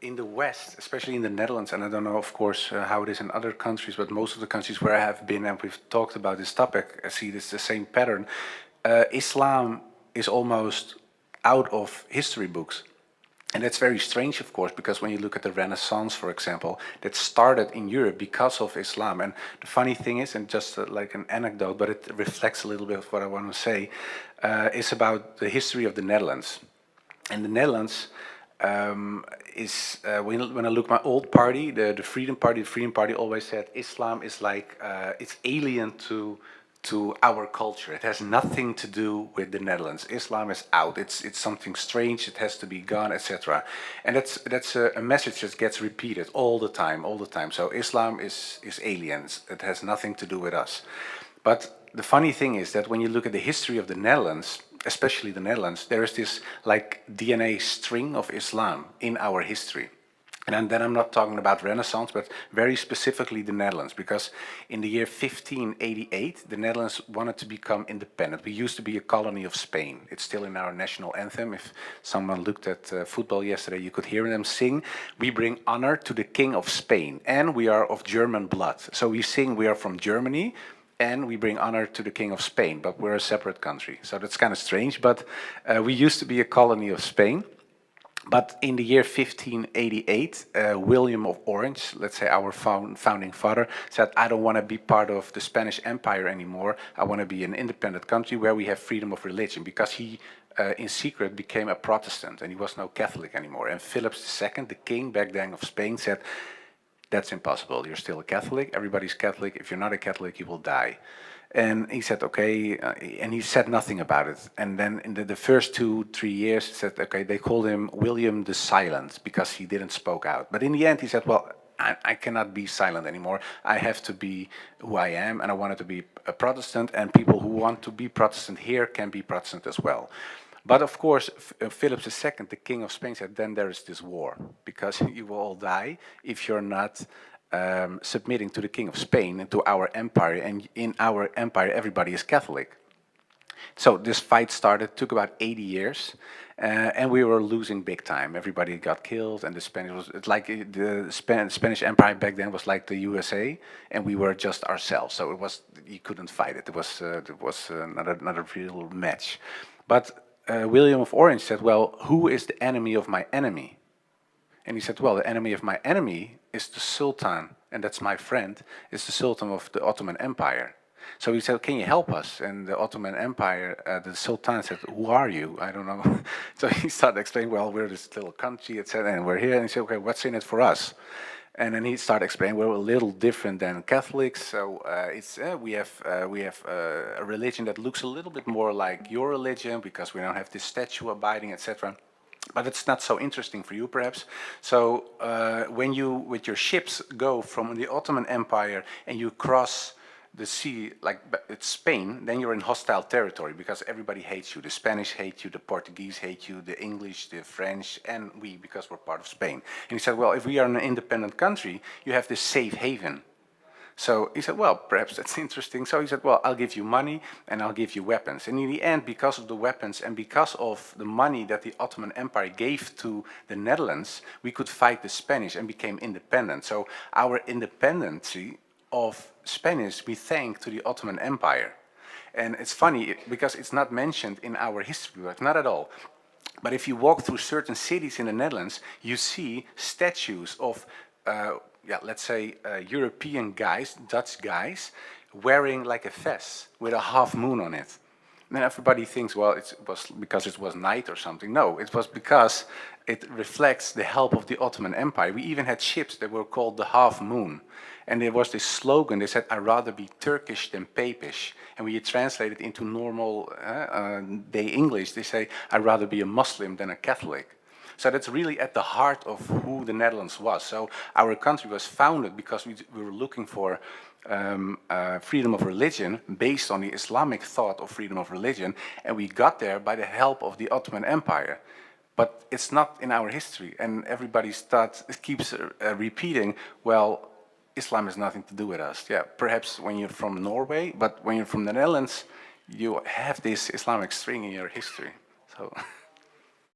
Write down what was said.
in the West, especially in the Netherlands, and I don't know, of course, how it is in other countries, but most of the countries where I have been and we've talked about this topic, I see this the same pattern. Islam is almost out of history books. And that's very strange, of course, because when you look at the Renaissance, for example, that started in Europe because of Islam. And the funny thing is, and just like an anecdote, but it reflects a little bit of what I want to say, is about the history of the Netherlands. And the Netherlands when I look at my old party, the Freedom Party always said Islam is like, it's alien to our culture. It has nothing to do with the Netherlands. Islam is out. It's something strange. It has to be gone, etc. And that's a message that gets repeated all the time, all the time. So Islam is aliens. It has nothing to do with us. But the funny thing is that when you look at the history of the Netherlands, especially the Netherlands, there is this like DNA string of Islam in our history. And then I'm not talking about Renaissance, but very specifically the Netherlands, because in the year 1588, the Netherlands wanted to become independent. We used to be a colony of Spain. It's still in our national anthem. If someone looked at football yesterday, you could hear them sing, "We bring honor to the King of Spain, and we are of German blood." So we sing, we are from Germany, and we bring honor to the King of Spain, but we're a separate country. So that's kind of strange, but we used to be a colony of Spain. But in the year 1588, William of Orange, let's say our founding father, said, "I don't want to be part of the Spanish Empire anymore. I want to be an independent country where we have freedom of religion," because he, in secret, became a Protestant and he was no Catholic anymore. And Philip II, the king back then of Spain, said, "That's impossible. You're still a Catholic. Everybody's Catholic. If you're not a Catholic, you will die." And he said, okay, and he said nothing about it. And then in the first 2-3 years, he said, okay, they called him William the Silent because he didn't spoke out. But in the end, he said, well, I cannot be silent anymore. I have to be who I am, and I wanted to be a Protestant, and people who want to be Protestant here can be Protestant as well. But of course, Philip II, the King of Spain, said, then there is this war, because you will all die if you're not submitting to the King of Spain and to our empire, and in our empire everybody is Catholic. So this fight started, took about 80 years, and we were losing big time. Everybody got killed, and the Spanish was, it's like the Spanish Empire back then was like the USA, and we were just ourselves. So it was, you couldn't fight it. It was not a real match. But William of Orange said, well, who is the enemy of my enemy? And he said, well, the enemy of my enemy is the Sultan, and that's my friend, is the Sultan of the Ottoman Empire. So he said, can you help us? And the Ottoman Empire, the Sultan said, who are you? I don't know. So he started explaining, well, we're this little country, etc., and we're here. And he said, okay, what's in it for us? And then he started explaining, we're a little different than Catholics. So we have a religion that looks a little bit more like your religion because we don't have this statue abiding, etc. But it's not so interesting for you, perhaps. So when you, with your ships, go from the Ottoman Empire and you cross the sea, like it's Spain, then you're in hostile territory because everybody hates you. The Spanish hate you, the Portuguese hate you, the English, the French, and we, because we're part of Spain. And he said, well, if we are an independent country, you have this safe haven. So he said, well, perhaps that's interesting. So he said, well, I'll give you money and I'll give you weapons. And in the end, because of the weapons and because of the money that the Ottoman Empire gave to the Netherlands, we could fight the Spanish and became independent. So our independency of Spanish we thank to the Ottoman Empire. And it's funny because it's not mentioned in our history book, not at all. But if you walk through certain cities in the Netherlands, you see statues of let's say European guys, Dutch guys, wearing like a vest with a half moon on it. And then everybody thinks, well, it was because it was night or something. No, it was because it reflects the help of the Ottoman Empire. We even had ships that were called the Half Moon. And there was this slogan, they said, I'd rather be Turkish than Papish. And when you translate it into normal day English, they say, I'd rather be a Muslim than a Catholic. So that's really at the heart of who the Netherlands was. So our country was founded because we were looking for freedom of religion based on the Islamic thought of freedom of religion. And we got there by the help of the Ottoman Empire. But it's not in our history. And everybody keeps repeating, well, Islam has nothing to do with us. Yeah, perhaps when you're from Norway, but when you're from the Netherlands, you have this Islamic string in your history. So.